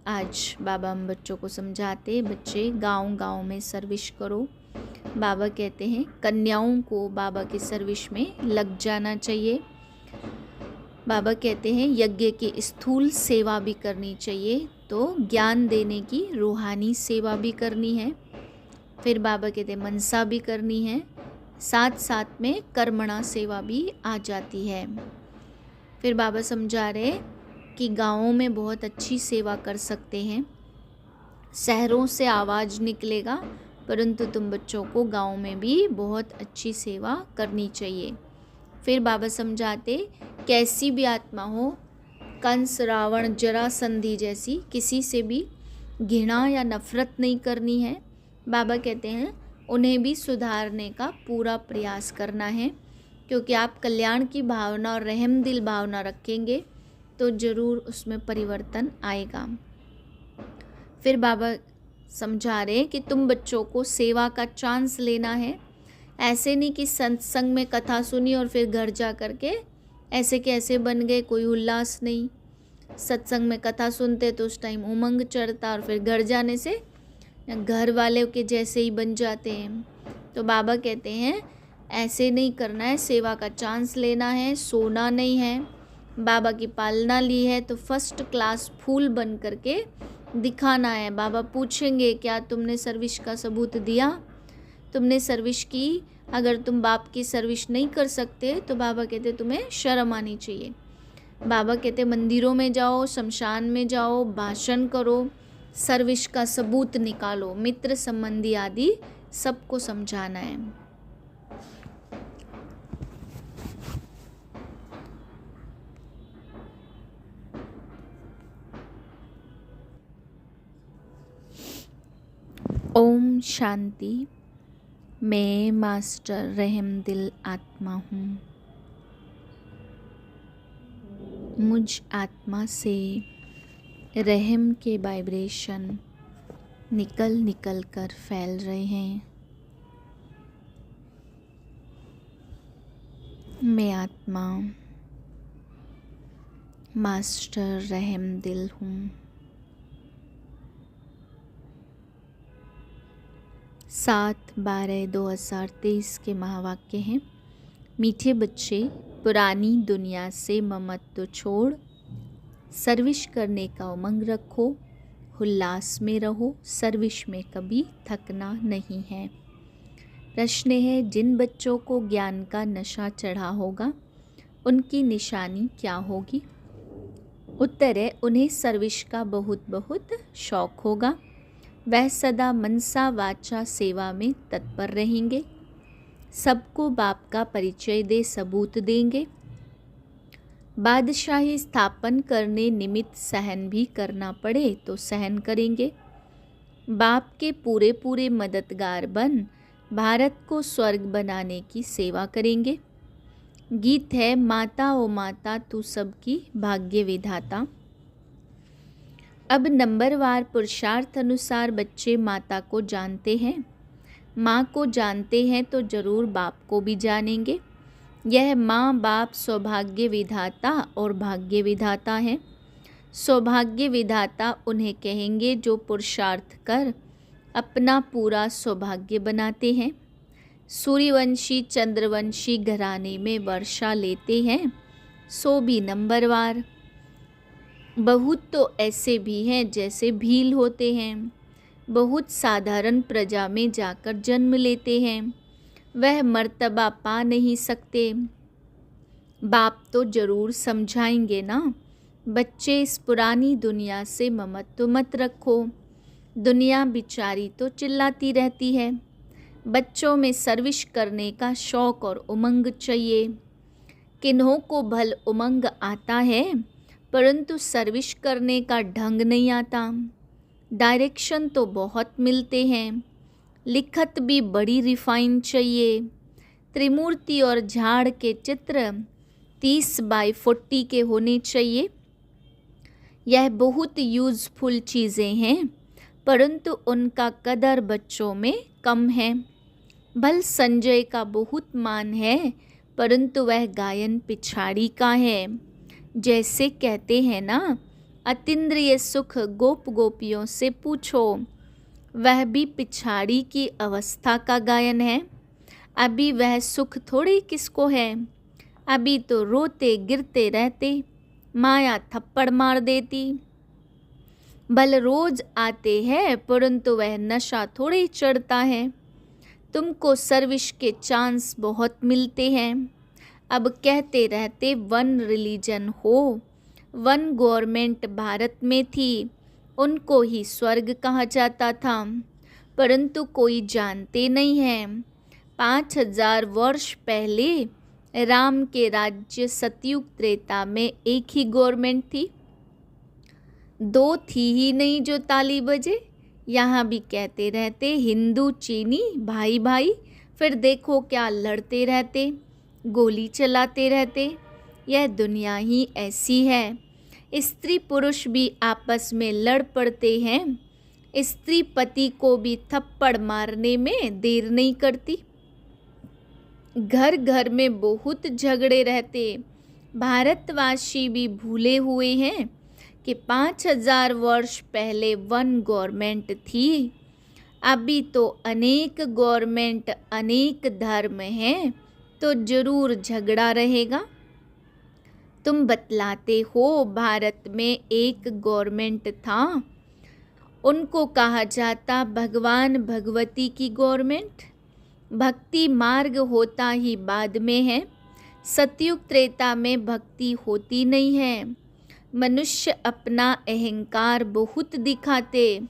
आज बाबा हम बच्चों को समझाते, बच्चे गांव गांव में सर्विस करो। बाबा कहते हैं कन्याओं को बाबा की सर्विस में लग जाना चाहिए। बाबा कहते हैं यज्ञ की स्थूल सेवा भी करनी चाहिए, तो ज्ञान देने की रूहानी सेवा भी करनी है। फिर बाबा कहते हैं मनसा भी करनी है, साथ साथ में कर्मणा सेवा भी आ जाती है। फिर बाबा समझा रहे कि गाँवों में बहुत अच्छी सेवा कर सकते हैं, शहरों से आवाज़ निकलेगा, परंतु तुम बच्चों को गाँव में भी बहुत अच्छी सेवा करनी चाहिए। फिर बाबा समझाते कैसी भी आत्मा हो, कंस रावण जरासंधि जैसी, किसी से भी घृणा या नफरत नहीं करनी है। बाबा कहते हैं उन्हें भी सुधारने का पूरा प्रयास करना है, क्योंकि आप कल्याण की भावना और रहम दिल भावना रखेंगे तो ज़रूर उसमें परिवर्तन आएगा। फिर बाबा समझा रहे कि तुम बच्चों को सेवा का चांस लेना है। ऐसे नहीं कि सत्संग में कथा सुनी और फिर घर जा कर के ऐसे के ऐसे बन गए, कोई उल्लास नहीं। सत्संग में कथा सुनते तो उस टाइम उमंग चढ़ता और फिर घर जाने से घर वाले के जैसे ही बन जाते हैं। तो बाबा कहते हैं ऐसे नहीं करना है, सेवा का चांस लेना है, सोना नहीं है। बाबा की पालना ली है तो फर्स्ट क्लास फूल बन करके दिखाना है। बाबा पूछेंगे क्या तुमने सर्विस का सबूत दिया, तुमने सर्विस की। अगर तुम बाप की सर्विस नहीं कर सकते तो बाबा कहते तुम्हें शर्म आनी चाहिए। बाबा कहते मंदिरों में जाओ, शमशान में जाओ, भाषण करो, सर्विस का सबूत निकालो, मित्र संबंधी आदि सबको समझाना है। ओम शांति। मैं मास्टर रहम दिल आत्मा हूँ। मुझ आत्मा से रहम के वाइब्रेशन निकल निकल कर फैल रहे हैं। मैं आत्मा मास्टर रहम दिल हूँ। 7/12/2023 के महावाक्य हैं। मीठे बच्चे, पुरानी दुनिया से ममत्व छोड़ सर्विस करने का उमंग रखो, उल्लास में रहो, सर्विस में कभी थकना नहीं है। प्रश्न है जिन बच्चों को ज्ञान का नशा चढ़ा होगा उनकी निशानी क्या होगी? उत्तर है उन्हें सर्विस का बहुत बहुत शौक होगा। वह सदा मनसा वाचा सेवा में तत्पर रहेंगे, सबको बाप का परिचय दे सबूत देंगे। बादशाही स्थापन करने निमित्त सहन भी करना पड़े तो सहन करेंगे। बाप के पूरे पूरे मददगार बन भारत को स्वर्ग बनाने की सेवा करेंगे। गीत है माता ओ माता तू सबकी भाग्य विधाता। अब नंबरवार पुरुषार्थ अनुसार बच्चे माता को जानते हैं। माँ को जानते हैं तो जरूर बाप को भी जानेंगे। यह माँ बाप सौभाग्य विधाता और भाग्य विधाता हैं। सौभाग्य विधाता उन्हें कहेंगे जो पुरुषार्थ कर अपना पूरा सौभाग्य बनाते हैं। सूर्यवंशी चंद्रवंशी घराने में वर्षा लेते हैं, सो भी नंबरवार। बहुत तो ऐसे भी हैं जैसे भील होते हैं, बहुत साधारण प्रजा में जाकर जन्म लेते हैं, वह मर्तबा पा नहीं सकते। बाप तो जरूर समझाएंगे ना, बच्चे इस पुरानी दुनिया से ममत्व मत रखो। दुनिया बिचारी तो चिल्लाती रहती है, बच्चों में सर्विस करने का शौक और उमंग चाहिए। किन्हों को भल उमंग आता है परंतु सर्विस करने का ढंग नहीं आता। डायरेक्शन तो बहुत मिलते हैं, लिखत भी बड़ी रिफाइन चाहिए। त्रिमूर्ति और झाड़ के चित्र 30/40 के होने चाहिए। यह बहुत यूज़फुल चीज़ें हैं परंतु उनका कदर बच्चों में कम है। भल संजय का बहुत मान है परंतु वह गायन पिछाड़ी का है। जैसे कहते हैं ना, अतीन्द्रिय सुख गोप गोपियों से पूछो, वह भी पिछाड़ी की अवस्था का गायन है। अभी वह सुख थोड़ी किसको है, अभी तो रोते गिरते रहते, माया थप्पड़ मार देती। बल रोज आते हैं परंतु वह नशा थोड़ी चढ़ता है। तुमको सर्विस के चांस बहुत मिलते हैं। अब कहते रहते वन रिलीजन हो, वन गवर्नमेंट भारत में थी, उनको ही स्वर्ग कहा जाता था, परंतु कोई जानते नहीं है 5000 वर्ष पहले राम के राज्य सतयुग त्रेता में एक ही गवर्नमेंट थी, दो थी ही नहीं जो ताली बजे। यहाँ भी कहते रहते हिंदू चीनी भाई भाई, फिर देखो क्या लड़ते रहते, गोली चलाते रहते। यह दुनिया ही ऐसी है। स्त्री पुरुष भी आपस में लड़ पड़ते हैं। स्त्री पति को भी थप्पड़ मारने में देर नहीं करती। घर घर में बहुत झगड़े रहते। भारतवासी भी भूले हुए हैं कि 5000 वर्ष पहले वन गवर्नमेंट थी। अभी तो अनेक गवर्नमेंट, अनेक धर्म हैं, तो जरूर झगड़ा रहेगा। तुम बतलाते हो भारत में एक गवर्नमेंट था, उनको कहा जाता भगवान भगवती की गवर्नमेंट। भक्ति मार्ग होता ही बाद में है। सतयुग त्रेता में भक्ति होती नहीं है। मनुष्य अपना अहंकार बहुत दिखाते,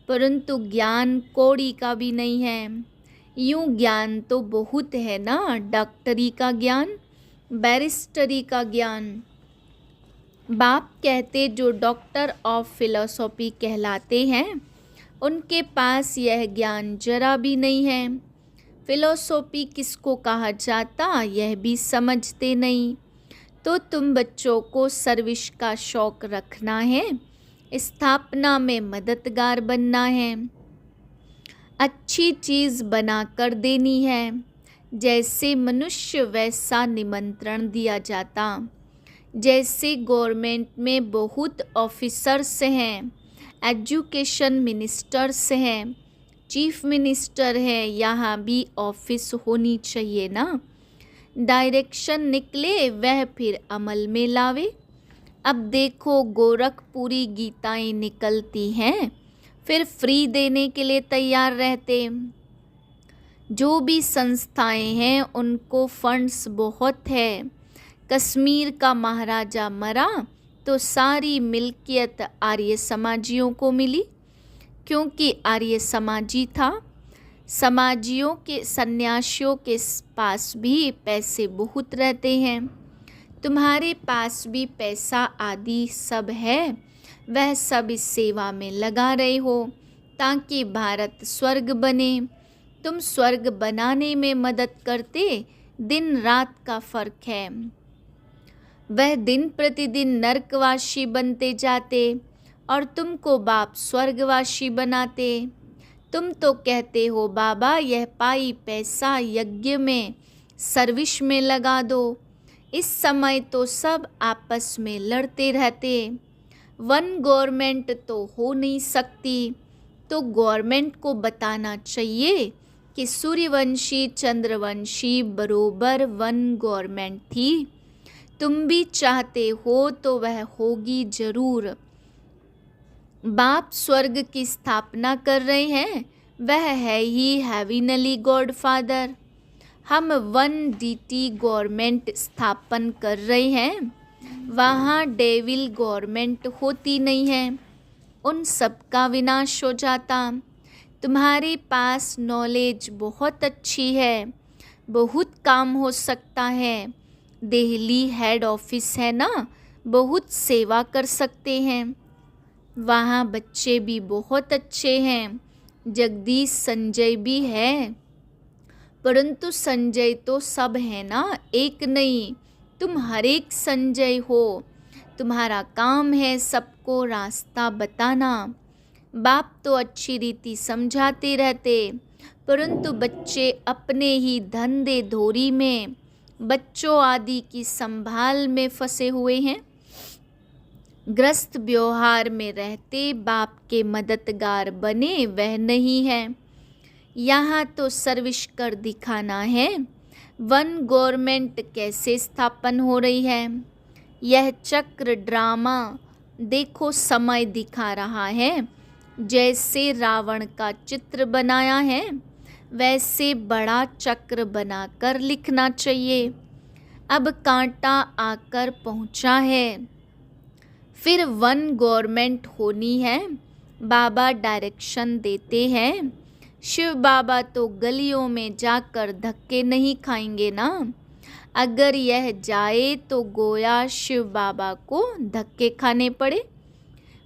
परंतु ज्ञान कौड़ी का भी नहीं है। यूँ ज्ञान तो बहुत है ना, डॉक्टरी का ज्ञान, बैरिस्टरी का ज्ञान। बाप कहते जो डॉक्टर ऑफ फिलॉसफी कहलाते हैं, उनके पास यह ज्ञान जरा भी नहीं है। फिलॉसफी किसको कहा जाता यह भी समझते नहीं। तो तुम बच्चों को सर्विस का शौक रखना है, स्थापना में मददगार बनना है, अच्छी चीज़ बना कर देनी है। जैसे मनुष्य वैसा निमंत्रण दिया जाता। जैसे गवर्नमेंट में बहुत ऑफिसर्स हैं, एजुकेशन मिनिस्टर्स हैं, चीफ मिनिस्टर है, यहाँ भी ऑफिस होनी चाहिए ना। डायरेक्शन निकले वह फिर अमल में लावे। अब देखो गोरखपुरी गीताएं निकलती हैं, फिर फ्री देने के लिए तैयार रहते। जो भी संस्थाएं हैं उनको फंड्स बहुत है। कश्मीर का महाराजा मरा तो सारी मिल्कियत आर्य समाजियों को मिली, क्योंकि आर्य समाजी था। समाजियों के सन्यासियों के पास भी पैसे बहुत रहते हैं। तुम्हारे पास भी पैसा आदि सब है, वह सब इस सेवा में लगा रहे हो ताकि भारत स्वर्ग बने। तुम स्वर्ग बनाने में मदद करते, दिन रात का फर्क है। वह दिन प्रतिदिन नरकवासी बनते जाते और तुमको बाप स्वर्गवासी बनाते। तुम तो कहते हो बाबा यह पाई पैसा यज्ञ में, सर्विस में लगा दो। इस समय तो सब आपस में लड़ते रहते। वन गवर्नमेंट तो हो नहीं सकती, तो गवर्नमेंट को बताना चाहिए कि सूर्यवंशी चंद्रवंशी बरोबर वन गवर्नमेंट थी। तुम भी चाहते हो तो वह होगी जरूर। बाप स्वर्ग की स्थापना कर रहे हैं, वह है ही हेविनली गॉड फादर। हम वन डीटी गवर्नमेंट स्थापन कर रहे हैं, वहाँ डेविल गवर्नमेंट होती नहीं है, उन सब का विनाश हो जाता। तुम्हारे पास नॉलेज बहुत अच्छी है, बहुत काम हो सकता है। दिल्ली हेड ऑफिस है ना, बहुत सेवा कर सकते हैं। वहाँ बच्चे भी बहुत अच्छे हैं, जगदीश संजय भी है, परंतु संजय तो सब है ना, एक नहीं। तुम हर एक संजय हो। तुम्हारा काम है सबको रास्ता बताना। बाप तो अच्छी रीति समझाते रहते, परंतु बच्चे अपने ही धंधे धोरी में, बच्चों आदि की संभाल में फंसे हुए हैं। ग्रस्त व्यवहार में रहते बाप के मददगार बने वह नहीं है। यहाँ तो सर्विस कर दिखाना है। वन गवर्नमेंट कैसे स्थापन हो रही है, यह चक्र ड्रामा देखो समय दिखा रहा है। जैसे रावण का चित्र बनाया है वैसे बड़ा चक्र बनाकर लिखना चाहिए। अब कांटा आकर पहुंचा है, फिर वन गवर्नमेंट होनी है। बाबा डायरेक्शन देते हैं। शिव बाबा तो गलियों में जाकर धक्के नहीं खाएंगे ना। अगर यह जाए तो गोया शिव बाबा को धक्के खाने पड़े।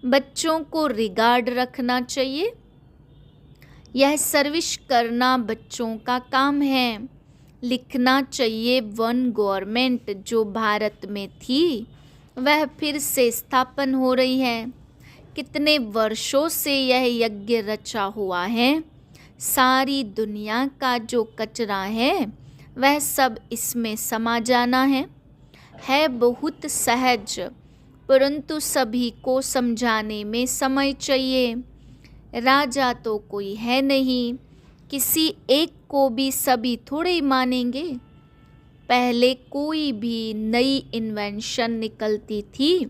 बच्चों को रिगार्ड रखना चाहिए। यह सर्विस करना बच्चों का काम है। लिखना चाहिए वन गवर्नमेंट जो भारत में थी वह फिर से स्थापन हो रही है। कितने वर्षों से यह यज्ञ रचा हुआ है। सारी दुनिया का जो कचरा है वह सब इसमें समा जाना है बहुत सहज, परंतु सभी को समझाने में समय चाहिए। राजा तो कोई है नहीं, किसी एक को भी सभी थोड़े ही मानेंगे। पहले कोई भी नई इन्वेंशन निकलती थी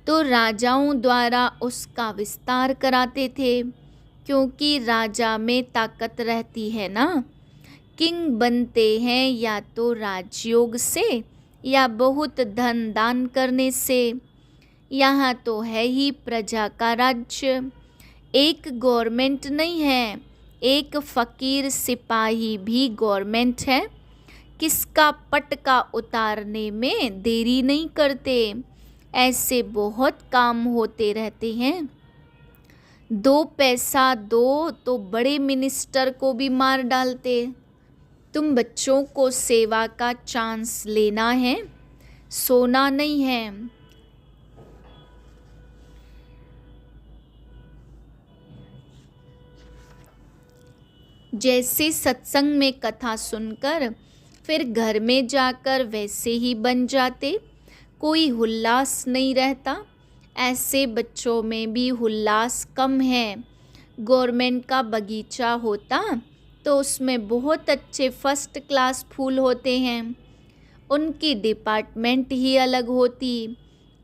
तो राजाओं द्वारा उसका विस्तार कराते थे, क्योंकि राजा में ताकत रहती है ना। किंग बनते हैं या तो राजयोग से या बहुत धन दान करने से। यहाँ तो है ही प्रजा का राज्य। एक गवर्नमेंट नहीं है, एक फकीर सिपाही भी गवर्नमेंट है। किसका पटका उतारने में देरी नहीं करते। ऐसे बहुत काम होते रहते हैं। 2 पैसा दो तो बड़े मिनिस्टर को भी मार डालते। तुम बच्चों को सेवा का चांस लेना है, सोना नहीं है। जैसे सत्संग में कथा सुनकर फिर घर में जाकर वैसे ही बन जाते, कोई उल्लास नहीं रहता। ऐसे बच्चों में भी उल्लास कम है। गवर्नमेंट का बगीचा होता तो उसमें बहुत अच्छे फर्स्ट क्लास फूल होते हैं। उनकी डिपार्टमेंट ही अलग होती।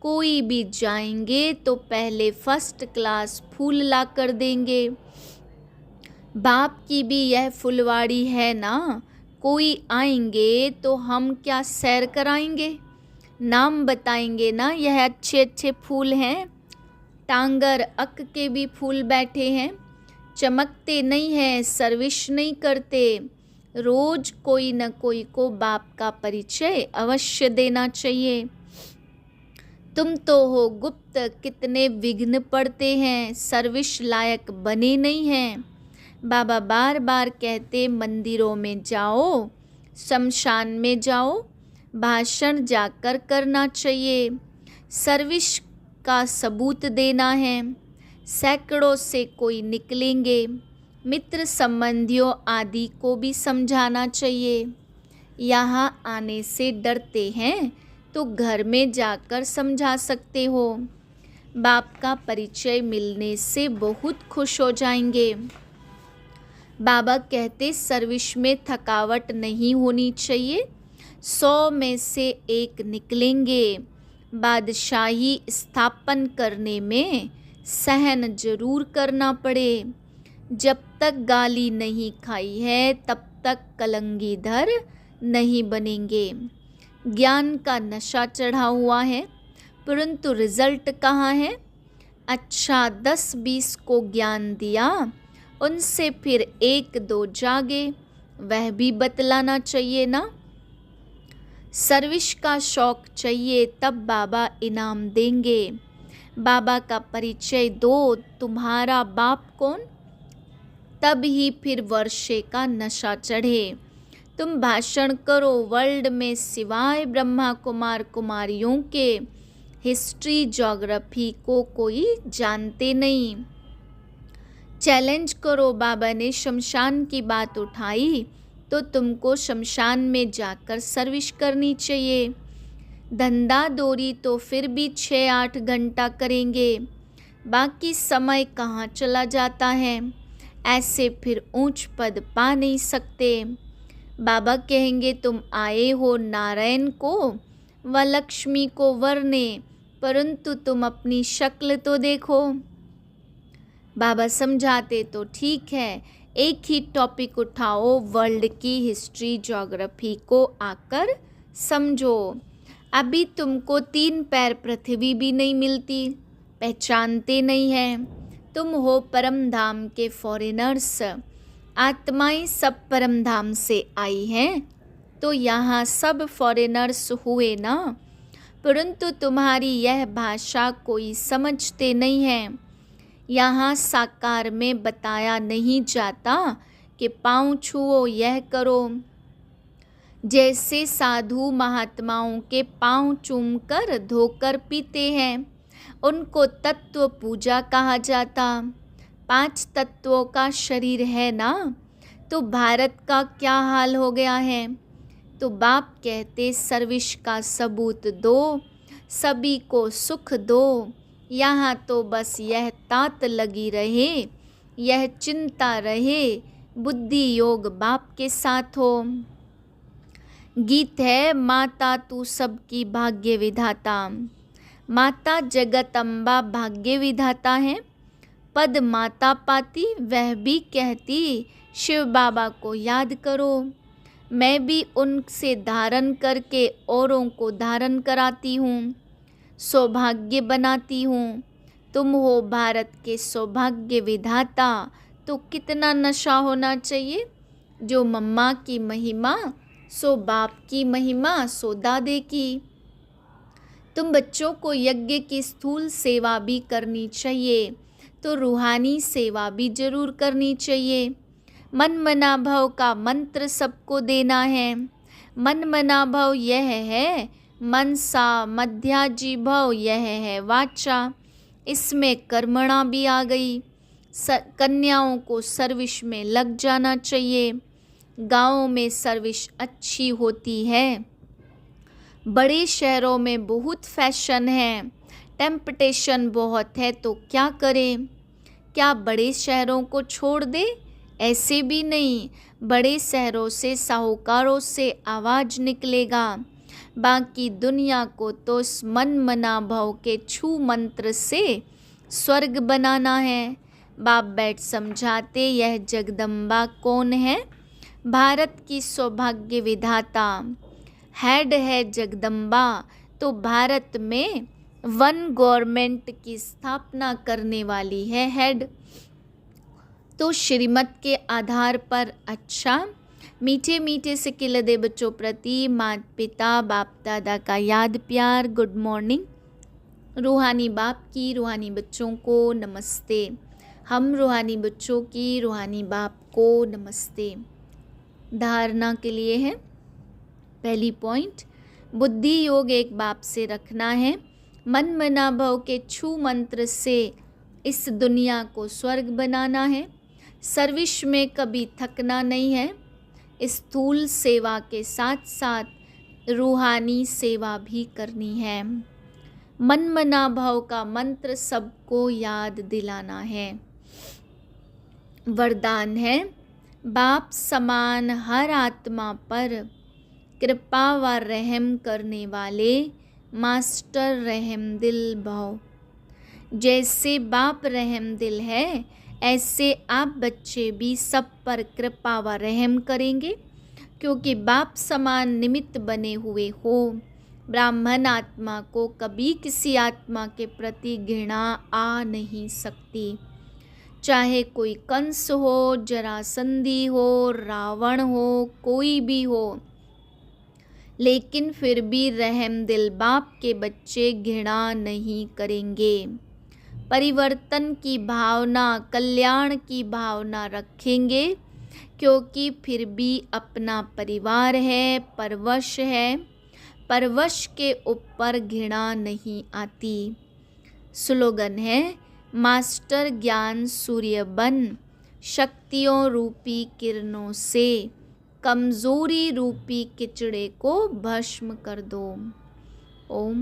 कोई भी जाएंगे तो पहले फर्स्ट क्लास फूल ला कर देंगे। बाप की भी यह फुलवाड़ी है ना। कोई आएंगे तो हम क्या सैर कराएंगे, नाम बताएंगे ना, यह अच्छे अच्छे फूल हैं। टांगर अक के भी फूल बैठे हैं, चमकते नहीं हैं, सर्विस नहीं करते। रोज कोई न कोई को बाप का परिचय अवश्य देना चाहिए। तुम तो हो गुप्त, कितने विघ्न पड़ते हैं, सर्विस लायक बने नहीं हैं। बाबा बार बार कहते मंदिरों में जाओ, शमशान में जाओ, भाषण जाकर करना चाहिए। सर्विस का सबूत देना है। सैकड़ों से कोई निकलेंगे। मित्र संबंधियों आदि को भी समझाना चाहिए। यहाँ आने से डरते हैं तो घर में जाकर समझा सकते हो। बाप का परिचय मिलने से बहुत खुश हो जाएंगे। बाबा कहते सर्विस में थकावट नहीं होनी चाहिए। 100 में से 1 निकलेंगे। बादशाही स्थापन करने में सहन जरूर करना पड़े। जब तक गाली नहीं खाई है तब तक कलंगीधर नहीं बनेंगे। ज्ञान का नशा चढ़ा हुआ है, परंतु रिजल्ट कहाँ है। अच्छा 10-20 को ज्ञान दिया, उनसे फिर 1-2 जागे, वह भी बतलाना चाहिए ना। सर्विस का शौक चाहिए, तब बाबा इनाम देंगे। बाबा का परिचय दो, तुम्हारा बाप कौन, तब ही फिर वर्षे का नशा चढ़े। तुम भाषण करो, वर्ल्ड में सिवाय ब्रह्मा कुमार कुमारियों के हिस्ट्री ज्योग्राफी को कोई जानते नहीं। चैलेंज करो, बाबा ने शमशान की बात उठाई तो तुमको शमशान में जाकर सर्विस करनी चाहिए। धंधा दौरी तो फिर भी 6-8 घंटा करेंगे, बाकी समय कहाँ चला जाता है। ऐसे फिर ऊंच पद पा नहीं सकते। बाबा कहेंगे तुम आए हो नारायण को व लक्ष्मी को वरने, परंतु तुम अपनी शक्ल तो देखो। बाबा समझाते तो ठीक है, एक ही टॉपिक उठाओ, वर्ल्ड की हिस्ट्री ज्योग्राफी को आकर समझो। अभी तुमको 3 पैर पृथ्वी भी नहीं मिलती, पहचानते नहीं हैं। तुम हो परम धाम के फॉरेनर्स, आत्माएं सब परम धाम से आई हैं, तो यहाँ सब फॉरेनर्स हुए ना। परंतु तुम्हारी यह भाषा कोई समझते नहीं है। यहाँ साकार में बताया नहीं जाता कि पाँव छुओ, यह करो। जैसे साधु महात्माओं के पाँव चूमकर धोकर पीते हैं, उनको तत्व पूजा कहा जाता। 5 तत्वों का शरीर है ना, तो भारत का क्या हाल हो गया है। तो बाप कहते सर्विस का सबूत दो, सभी को सुख दो। यहाँ तो बस यह तात लगी रहे, यह चिंता रहे, बुद्धि योग बाप के साथ हो। गीत है माता तू सबकी भाग्य विधाता। माता जगत अम्बा भाग्य विधाता है। पद माता पाती वह भी कहती शिव बाबा को याद करो। मैं भी उनसे धारण करके औरों को धारण कराती हूँ, सौभाग्य बनाती हूँ। तुम हो भारत के सौभाग्य विधाता, तो कितना नशा होना चाहिए। जो मम्मा की महिमा सो बाप की महिमा सो दादे की। तुम बच्चों को यज्ञ की स्थूल सेवा भी करनी चाहिए, तो रूहानी सेवा भी जरूर करनी चाहिए। मन मना भव का मंत्र सबको देना है। मन मना भव यह है मनसा, मध्याजी भव यह है वाचा। इसमें कर्मणा भी आ गई। कन्याओं को सर्विस में लग जाना चाहिए। गाँव में सर्विस अच्छी होती है। बड़े शहरों में बहुत फैशन है, टेम्पटेशन बहुत है, तो क्या करें। क्या बड़े शहरों को छोड़ दे? ऐसे भी नहीं। बड़े शहरों से साहूकारों से आवाज़ निकलेगा। बाकी दुनिया को तो मन मना भव के छू मंत्र से स्वर्ग बनाना है। बाप बैठ समझाते यह जगदम्बा कौन है। भारत की सौभाग्य विधाता हेड है जगदम्बा। तो भारत में वन गवर्नमेंट की स्थापना करने वाली है हेड। तो श्रीमत के आधार पर अच्छा मीठे मीठे से खिले दे बच्चों प्रति माता पिता बाप दादा का याद प्यार। Good morning. रूहानी बाप की रूहानी बच्चों को नमस्ते। हम रूहानी बच्चों की रूहानी बाप को नमस्ते। धारणा के लिए है पहली पॉइंट, बुद्धि योग एक बाप से रखना है। मन मना भव के छू मंत्र से इस दुनिया को स्वर्ग बनाना है। सर्विस में कभी थकना नहीं है। स्थूल सेवा के साथ साथ रूहानी सेवा भी करनी है। मन मना भव का मंत्र सबको याद दिलाना है। वरदान है बाप समान हर आत्मा पर कृपा व रहम करने वाले मास्टर रहम दिल भव। जैसे बाप रहम दिल है, ऐसे आप बच्चे भी सब पर कृपा व रहम करेंगे, क्योंकि बाप समान निमित्त बने हुए हो। ब्राह्मण आत्मा को कभी किसी आत्मा के प्रति घृणा आ नहीं सकती। चाहे कोई कंस हो, जरासंधी हो, रावण हो, कोई भी हो, लेकिन फिर भी रहम दिल बाप के बच्चे घृणा नहीं करेंगे। परिवर्तन की भावना, कल्याण की भावना रखेंगे, क्योंकि फिर भी अपना परिवार है, परवश है। परवश के ऊपर घृणा नहीं आती। स्लोगन है मास्टर ज्ञान सूर्य बन, शक्तियों रूपी किरणों से कमजोरी रूपी किचड़े को भस्म कर दो। ओम